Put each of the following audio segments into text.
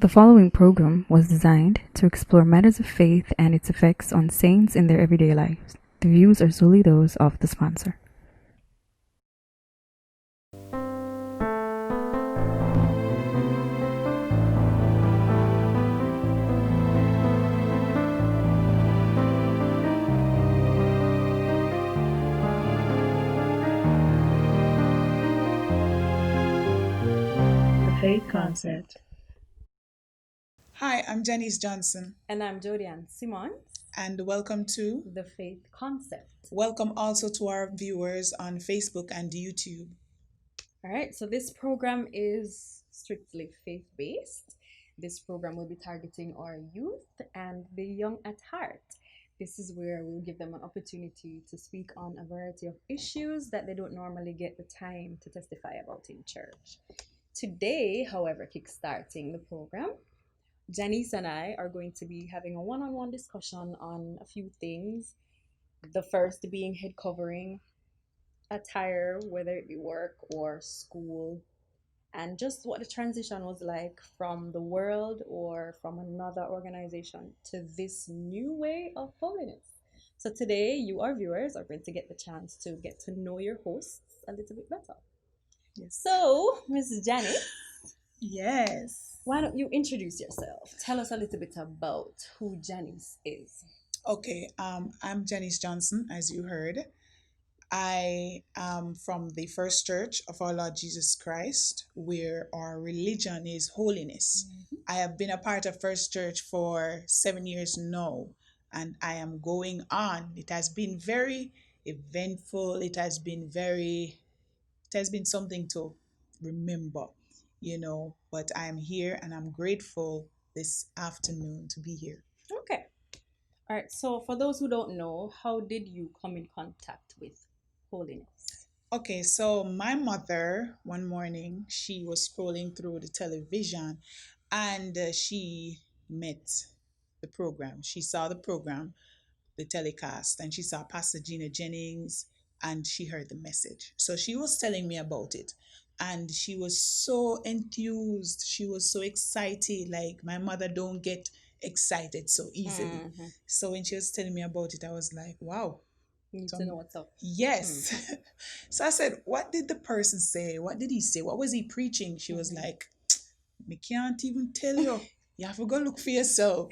The following program was designed to explore matters of faith and its effects on saints in their everyday lives. The views are solely those of the sponsor. The Faith Concept. Hi, I'm Janice Johnson, And I'm Jodian Simons, and welcome to. the Faith Concept. Welcome also to our viewers on Facebook and YouTube. All right, so this program is strictly faith based. This program will be targeting our youth and the young at heart. This is where we'll give them an opportunity to speak on a variety of issues that they don't normally get the time to testify about in church. Today, however, kickstarting the program, Janice and I are going to be having a one on one discussion on a few things. The first being head covering, attire, whether it be work or school, and just what the transition was like from the world or from another organization to this new way of holiness. So today, you, our viewers, are going to get the chance to get to know your hosts a little bit better. Yes. So, Miss Janet, Yes. why don't you introduce yourself? Tell us a little bit about who Janice is. Okay, I'm Janice Johnson, as you heard. I am from the First Church of our Lord Jesus Christ, where our religion is holiness. I have been a part of First Church for 7 years now, and I am going on. It has been very eventful. It has been something to remember, but I'm here and I'm grateful this afternoon to be here. Okay. All right. So, for those who don't know, how did you come in contact with holiness? Okay, so my mother, one morning, she was scrolling through the television and she met the program. She saw the program, the telecast, and she saw Pastor Gina Jennings and she heard the message. So she was telling me about it and she was so enthused. She was so excited. Like my mother don't get excited so easily. Mm-hmm. So when she was telling me about it, I was like, wow. You need So to know what's up. yes. So I said, what did the person say? What did he say? What was he preaching? She was like, me can't even tell you. You have to go look for yourself.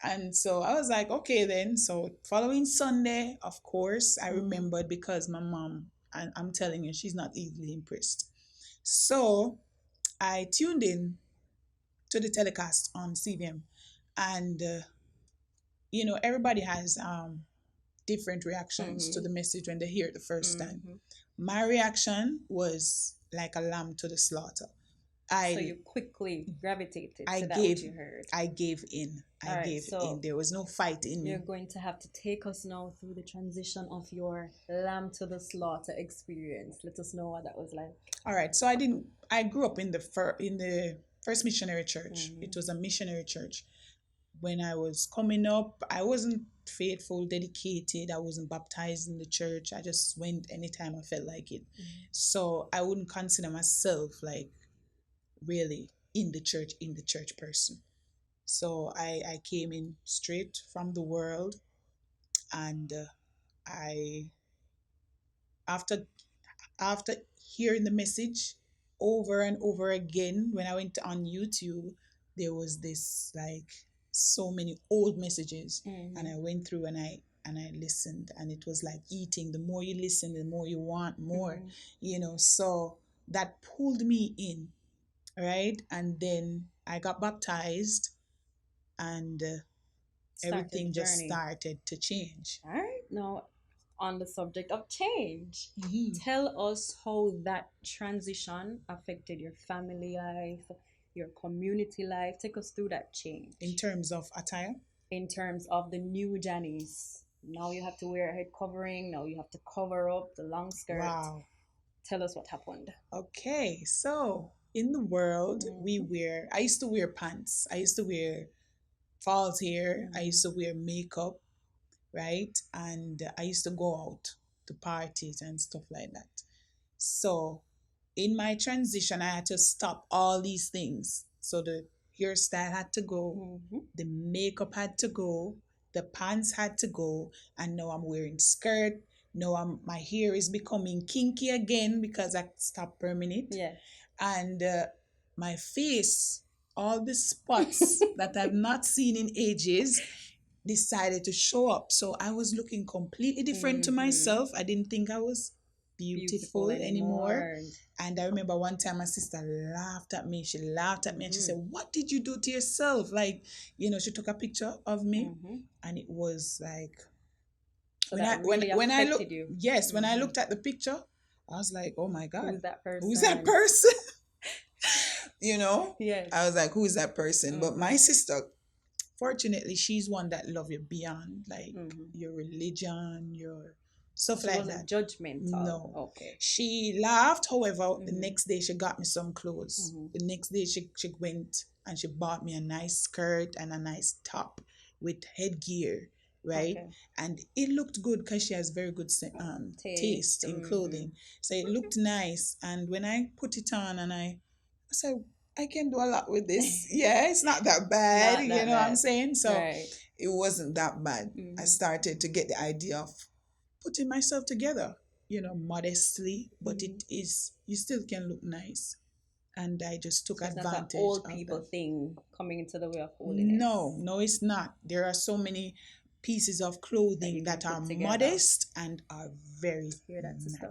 And so I was like, okay then. So following Sunday, of course, I remembered because my mom, and I'm telling you, she's not easily impressed. So I tuned in to the telecast on CVM. And, everybody has different reactions to the message when they hear it the first time. My reaction was like a lamb to the slaughter. So you quickly gravitated I to that gave what you heard. I gave in. I All right, gave so in. There was no fight in me. You're going to have to take us now through the transition of your lamb to the slaughter experience. Let us know what that was like. All right. So I grew up in the first missionary church. It was a missionary church. When I was coming up, I wasn't faithful, dedicated. I wasn't baptized in the church. I just went anytime I felt like it. So I wouldn't consider myself like really in the church person. So I came in straight from the world, and I after after hearing the message over and over again, when I went on YouTube, there was this like so many old messages, and I went through and I listened, and it was like eating. The more you listen, the more you want more, So that pulled me in, right? And then I got baptized, and Started the everything just journey. started to change. All right, now on the subject of change, Mhm. tell us how that transition affected your family life, your community life. Take us through that change In terms of attire. in terms of the new Janice. Now you have to wear a head covering. Now you have to cover up the long skirt. Wow. Tell us what happened. Okay, so in the world, I used to wear pants. I used to wear false hair. I used to wear makeup, right? And I used to go out to parties and stuff like that. So in my transition, I had to stop all these things. So the hairstyle had to go, Mm-hmm. the makeup had to go, the pants had to go, and now I'm wearing skirt. Now my hair is becoming kinky again because I stopped perming it. Yes. And my face, all the spots that I've not seen in ages, decided to show up. So I was looking completely different to myself. I didn't think I was beautiful anymore. And I remember one time my sister laughed at me. She laughed at me and she said, "What did you do to yourself?" Like, she took a picture of me, and it was like, So that really when I look, affected you. yes, when I looked at the picture, I was like, "Oh my God, Who's that person? who's that person?" Yes. I was like, "Who is that person?" But my sister, fortunately, she's one that love you beyond like your religion, your stuff She like wasn't that. judgmental. No. Okay. She laughed. However, the next day she got me some clothes. The next day she went and she bought me a nice skirt and a nice top with headgear, right? Okay. And it looked good because she has very good taste in clothing. So it looked nice. And when I put it on and I said, I can do a lot with this. Yeah, it's not that bad. Not that You know what I'm bad. saying? So Right. it wasn't that bad. I started to get the idea of putting myself together, modestly, but it is, you still can look nice. And I just took So it's not an advantage old of people that. thing coming into the way of holiness. No, it's not. There are so many pieces of clothing That that you can are put together. modest and are very Hear that, sister?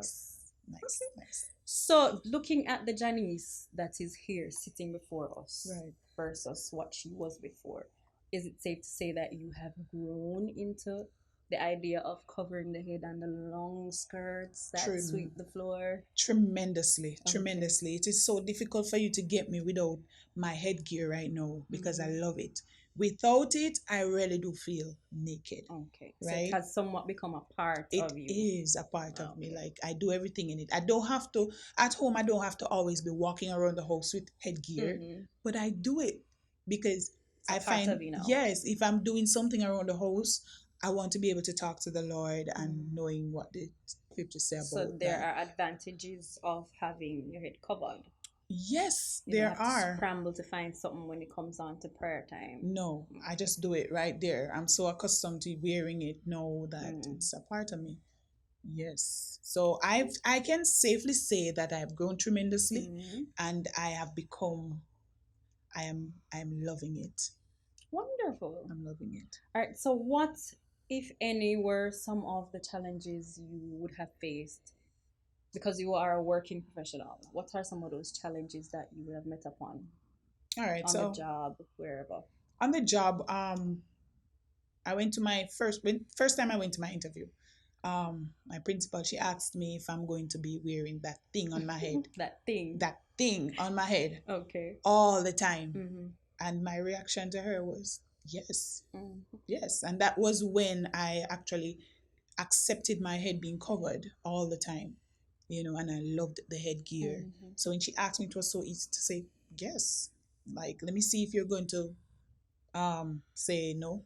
nice. So looking at the Janice that is here sitting before us, Right. versus what she was before, is it safe to say that you have grown into the idea of covering the head and the long skirts that sweep the floor? Tremendously. It is so difficult for you to get me without my headgear right now because I love it. Without it, I really do feel naked. Okay. Right? So it has somewhat become a part of you. It is a part of me. Like, I do everything in it. I don't have to, at home, I don't have to always be walking around the house with headgear, but I do it because I find, yes, if I'm doing something around the house, I want to be able to talk to the Lord and knowing what the scriptures say about So there that. are advantages of having your head covered. Yes, You there don't have are. to scramble to find something when it comes on to prayer time. No, I just do it right there. I'm so accustomed to wearing it now that it's a part of me. Yes. So I can safely say that I have grown tremendously and I have become, I'm loving it. Wonderful. I'm loving it. All right. So what, if any, were some of the challenges you would have faced because you are a working professional? What are some of those challenges that you would have met upon? All right. On the job, wherever. On the job, I went to my first time I went to my interview. My principal, she asked me if I'm going to be wearing that thing on my head. That thing on my head. Okay. All the time. And my reaction to her was yes. Yes. And that was when I actually accepted my head being covered all the time, and I loved the headgear. So when she asked me, it was so easy to say yes. Like, let me see if you're going to say no.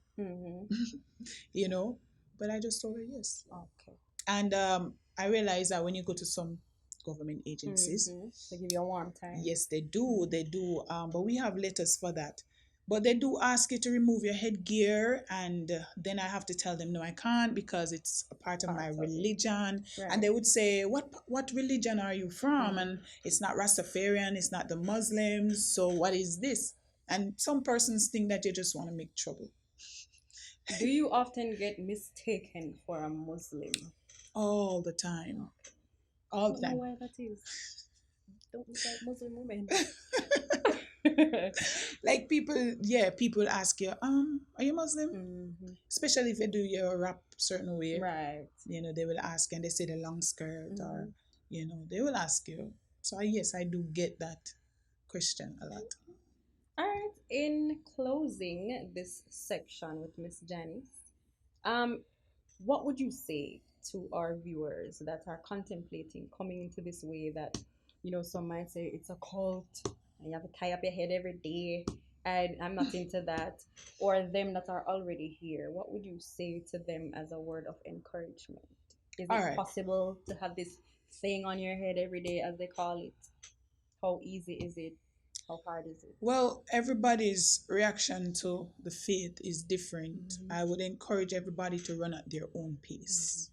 But I just told her yes. Okay. And I realized that when you go to some government agencies, they give you a warm time. Yes, they do. But we have letters for that. But they do ask you to remove your headgear, and then I have to tell them no, I can't because it's a part of my religion. Right. And they would say, "What religion are you from?" And it's not Rastafarian, it's not the Muslims. So what is this? And some persons think that you just want to make trouble. Do you often get mistaken for a Muslim? All the time. All the time. I don't know why that is. Don't look like Muslim women. Like people ask you, are you Muslim? Especially if you do your wrap certain way. Right. They will ask and they say the long skirt or, they will ask you. So yes, I do get that question a lot. All right. In closing this section with Miss Janice, what would you say to our viewers that are contemplating coming into this way that, some might say it's a cult and you have to tie up your head every day and I'm not into that, or them that are already here? What would you say to them as a word of encouragement? Is it possible to have this thing on your head every day, as they call it? How easy is it? How hard is it? Well, everybody's reaction to the faith is different. I would encourage everybody to run at their own pace.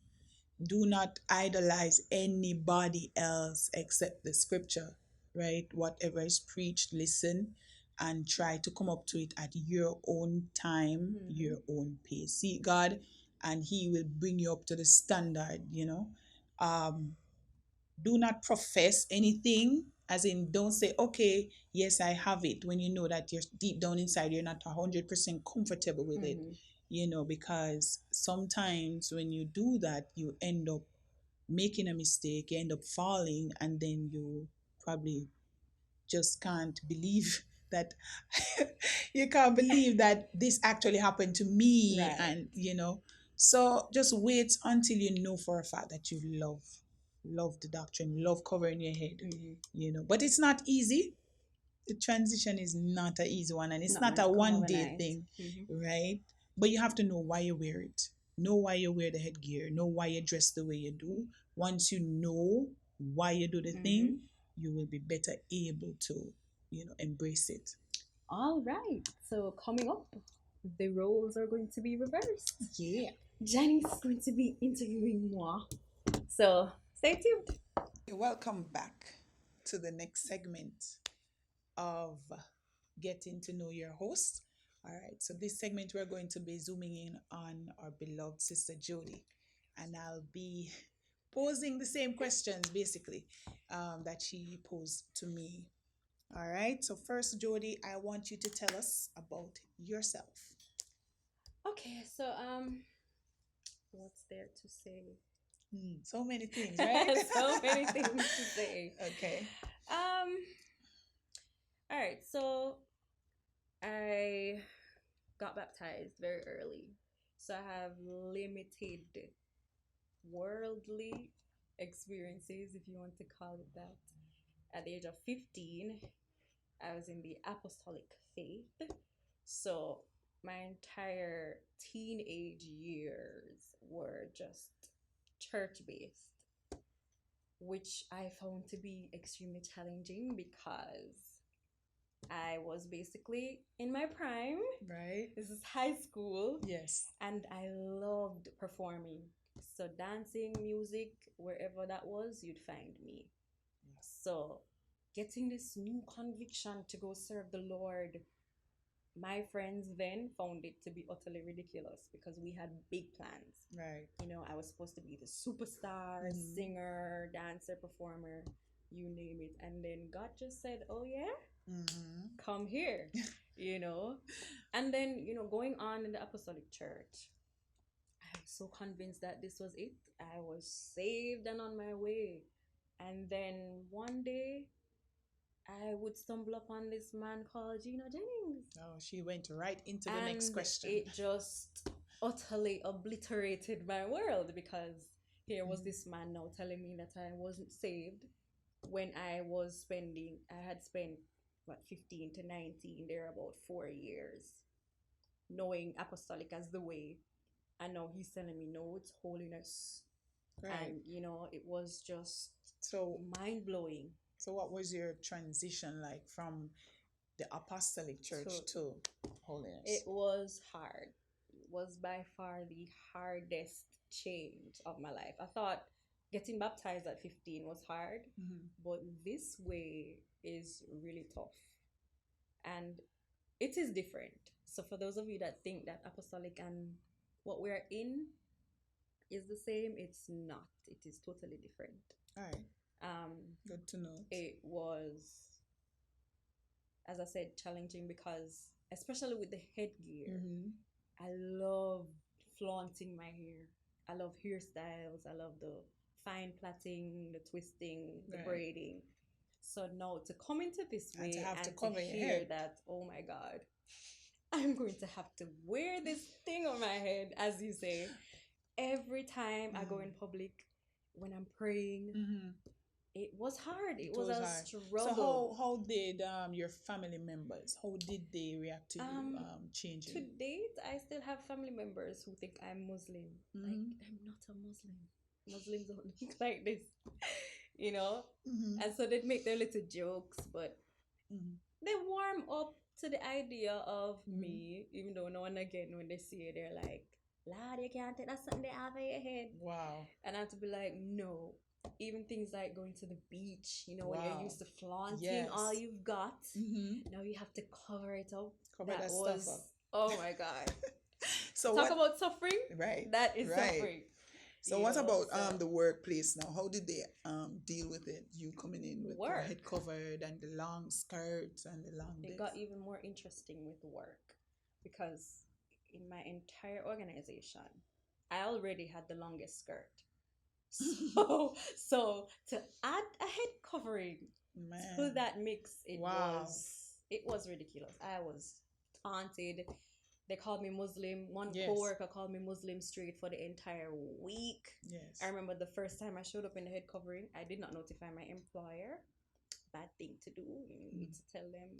Do not idolize anybody else except the scripture, right? Whatever is preached, listen and try to come up to it at your own time, your own pace. Seek God, and He will bring you up to the standard, do not profess anything, as in don't say, okay, yes, I have it, when you know that you're deep down inside you're not 100% comfortable with it, because sometimes when you do that you end up making a mistake, you end up falling, and then you probably just can't believe that you can't believe that this actually happened to me. Right. And so just wait until you know for a fact that you love the doctrine, love covering your head, but it's not easy. The transition is not an easy one, and it's not meant a to come 1 day overnight. thing, right? But you have to know why you wear it, know why you wear the headgear, know why you dress the way you do. Once you know why you do the thing, you will be better able to embrace it. All right. So coming up, the roles are going to be reversed. Yeah. Janice is going to be interviewing moi. So stay tuned. Welcome back to the next segment of getting to know your host. All right, so this segment we're going to be zooming in on our beloved sister Jody, and I'll be posing the same questions basically that she posed to me. All right, so first, Jody, I want you to tell us about yourself. Okay, so what's there to say? So many things, right? So many things to say. Okay. All right, so I got baptized very early. So I have limited worldly experiences, if you want to call it that. At the age of 15, I was in the apostolic faith. So my entire teenage years were just church based, which I found to be extremely challenging because I was basically in my prime. Right. This is high school. Yes. And I loved performing. So dancing, music, wherever that was, you'd find me. So getting this new conviction to go serve the Lord, my friends then found it to be utterly ridiculous because we had big plans. Right. I was supposed to be the superstar, singer, dancer, performer, you name it. And then God just said, oh yeah, come here, And then, going on in the apostolic church, I was so convinced that this was it. I was saved and on my way. And then one day, I would stumble upon this man called Gino Jennings. Oh, she went right into the next question. It just utterly obliterated my world because here was this man now telling me that I wasn't saved when I had spent 15 to 19, there about 4 years, knowing apostolic as the way. And now he's telling me, no, it's holiness. Right. And, it was just so mind-blowing. So what was your transition like from the apostolic church to holiness? It was hard. It was by far the hardest change of my life. I thought getting baptized at 15 was hard, but this way is really tough. And it is different. So for those of you that think that apostolic and what we're in is the same, it's not. It is totally different. All right. Good to know. It was, as I said, challenging because, especially with the headgear, I love flaunting my hair. I love hairstyles. I love the fine plaiting, the twisting, the braiding. So now to come into this way and to hear that, oh my God, I'm going to have to wear this thing on my head, as you say, every time I go in public, when I'm praying. It was hard. It was a struggle. So how did your family members, how did they react to you changing? To date, I still have family members who think I'm Muslim. Like, I'm not a Muslim. Muslims don't look like this, And so they'd make their little jokes, but they warm up to the idea of Mhm. me, even though now and again when they see it, they're like, lad, you can't take that something they have in your head. Wow. And I have to be like, no. Even things like going to the beach, when you're Wow. used to flaunting Yes. all you've got, Mm-hmm. now you have to cover it up. Cover that stuff up. Oh my God. So Talk what? about suffering. Right. That is Right. suffering. So You what know, about so- the workplace now? How did they deal with it? You coming in with your Work. head covered and the long skirts and the long It this. got even more interesting with work because in my entire organization, I already had the longest skirt. So to add a head covering to Man. that mix, it Wow. was ridiculous. I was taunted. They called me Muslim. One Yes. coworker called me Muslim straight for the entire week. Yes. I remember the first time I showed up in the head covering, I did not notify my employer. Bad thing to do. You need to tell them.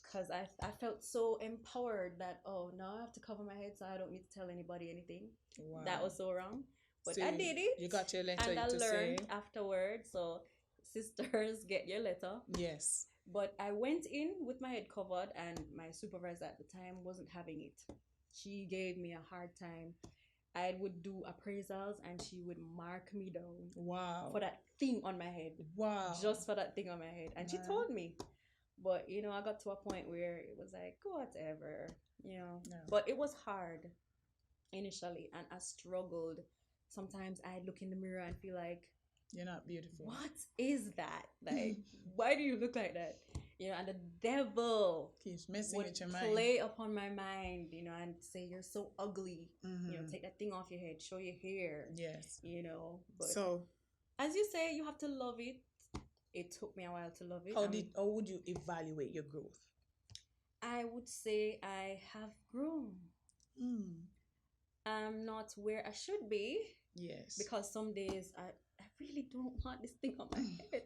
Because I felt so empowered that, oh, now I have to cover my head so I don't need to tell anybody anything. Wow. That was so wrong. But So I did it. You got your letter And I to learned say. afterwards. So, sisters, get your letter. Yes. But I went in with my head covered, and my supervisor at the time wasn't having it. She gave me a hard time. I would do appraisals, and she would mark me down Wow. for that thing on my head. Wow. Just for that thing on my head. And she Man. told me. But, I got to a point where it was like, whatever, No. But it was hard initially, and I struggled. Sometimes I'd look in the mirror and feel like, You're not beautiful. what is that? Like, why do you look like that? And the devil Keeps messing would with your mind. play upon my mind, and say, you're so ugly. Mhm. Take that thing off your head, show your hair, Yes. But So as you say, you have to love it. It took me a while to love it. how would you evaluate your growth? I would say I have grown. I'm not where I should be Yes. because some days I really don't want this thing on my head.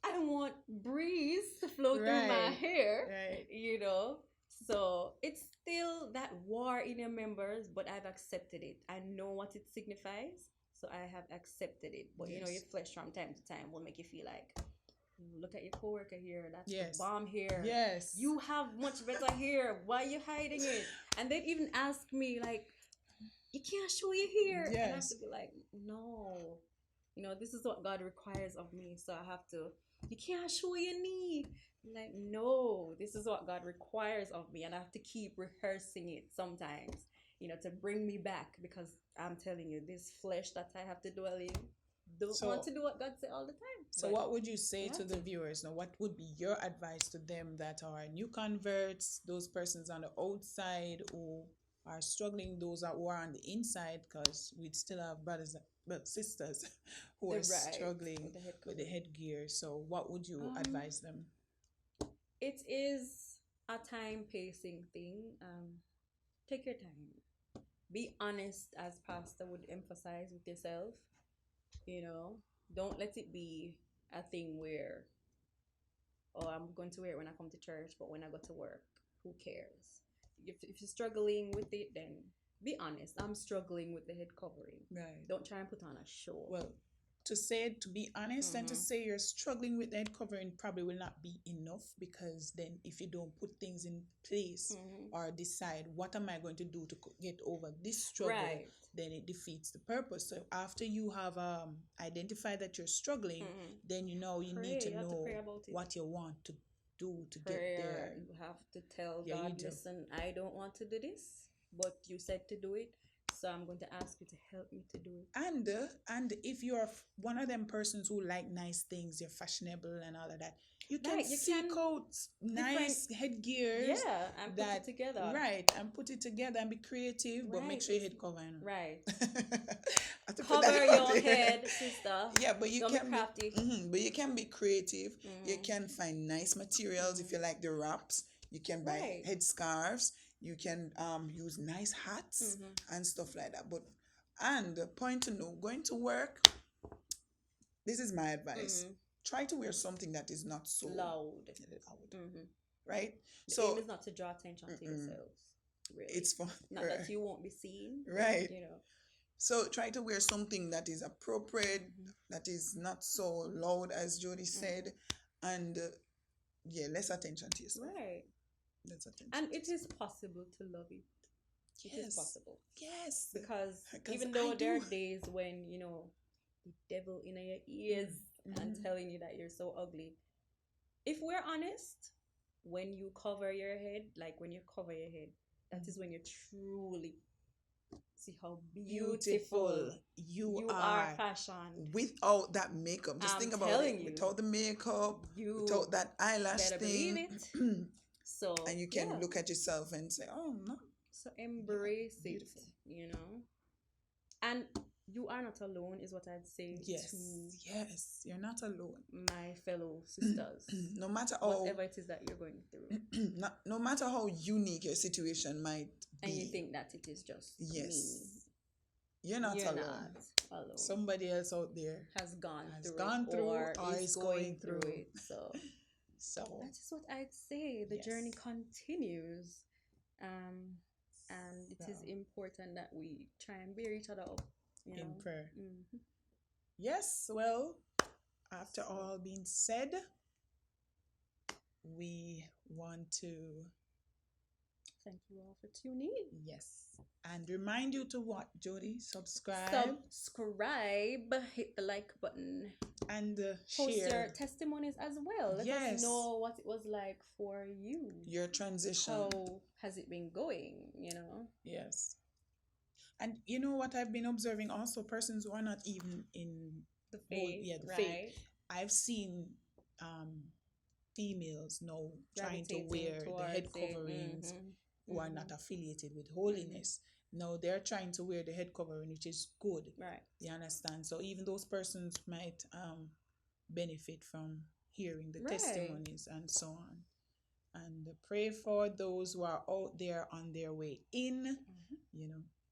I want breeze to flow through my Right. hair, Right. So it's still that war in your members, but I've accepted it. I know what it signifies, so I have accepted it. But Yes. your flesh from time to time will make you feel like, look at your coworker here. That's Yes. the bomb here. Yes. You have much better hair. Why are you hiding it? And they'd even ask me like, you can't show your hair. And I have Yes. to be like, no. This is what God requires of me. So I have to, you can't show your knee. Like, no, this is what God requires of me. And I have to keep rehearsing it sometimes, to bring me back. Because I'm telling you, this flesh that I have to dwell in don't want to do what God said all the time. So But what would you say I to have the to. viewers now? What would be your advice to them that are new converts, those persons on the outside who are struggling, those who are on the inside, because we'd still have brothers but sisters who are Right, struggling with the head with the cover. headgear. So what would you advise them? It is a time pacing thing. Take your time. Be honest, as Pastor would emphasize with yourself. Don't let it be a thing where, oh, I'm going to wear it when I come to church, but when I go to work, who cares? If you're struggling with it, then be honest. I'm struggling with the head covering. Right. Don't try and put on a show. Well, to be honest and to say you're struggling with the head covering probably will not be enough, because then if you don't put things in place or decide what am I going to do to get over this struggle, Right. then it defeats the purpose. So after you have identified that you're struggling, then you Pray. need to You have to know pray about it. what you want to do to get Prayer. there. You have to tell Yeah, you God, do. listen, I don't want to do this, but you said to do it, so I'm going to ask you to help me to do it. And if you're one of them persons who like nice things, you're fashionable and all of that, you can Right, you seek can out nice headgears. Yeah, and put it together. Right, and put it together and be creative, but make Right, sure your head cover. Right. I have to put Cover that out your there. head, sister. Yeah, but you Don't be can crafty. but you can be creative. You can find nice materials if you like the wraps. You can buy Right. head scarves. You can use nice hats and stuff like that. And the point to know, going to work, this is my advice. Try to wear something that is not so Loud. right? The So aim is not to draw attention to yourselves. Really. it's fun. Not that you won't be seen. but, Right. You know. So try to wear something that is appropriate, that is not so loud, as Jody said, and Yeah, less attention to yourself. Right. Less attention. And to it is possible to love it. It is Yes. possible. Yes. Because 'Cause even I though there are do. days when, the devil in your ears and telling you that you're so ugly. If we're honest, when you cover your head, that is when you truly see how beautiful you are are fashioned. without that makeup. Just I'm think about telling it. you. Without the makeup, You without that eyelash better believe thing. it. So And you can yeah. look at yourself and say, oh no. So embrace it, beautiful. And you are not alone, is what I'd say Yes. to Yes. You're not alone. my fellow sisters. No matter how Whatever it is that you're going through. no matter how unique your situation might be. And you think that it is just yes. me. You're not You're alone. not alone. Somebody else out there has gone through or is going through it. So that is what I'd say. The journey continues. And it is important that we try and bear each other up. In prayer. Mm-hmm. Yes, well, after all being said, we want to thank you all for tuning in. Yes. And remind you to what, Jody? Subscribe, hit the like button, and post share your testimonies as well. Let us know what it was like for you. Your transition. How has it been going? Yes. And you know what I've been observing also, persons who are not even in the faith. Faith. I've seen females now trying to wear the head coverings who are not affiliated with holiness. Now they're trying to wear the head covering, which is good. Right. You understand? So even those persons might benefit from hearing the testimonies and so on. And pray for those who are out there on their way in,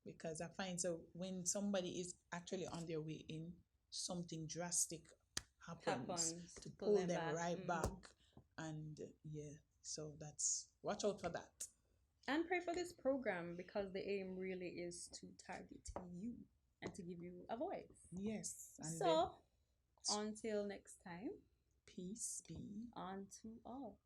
because I find so when somebody is actually on their way in, something drastic happens to pull them right back. And so that's, watch out for that. And pray for this program, because the aim really is to target you and to give you a voice. Yes. And so until next time, peace be unto all.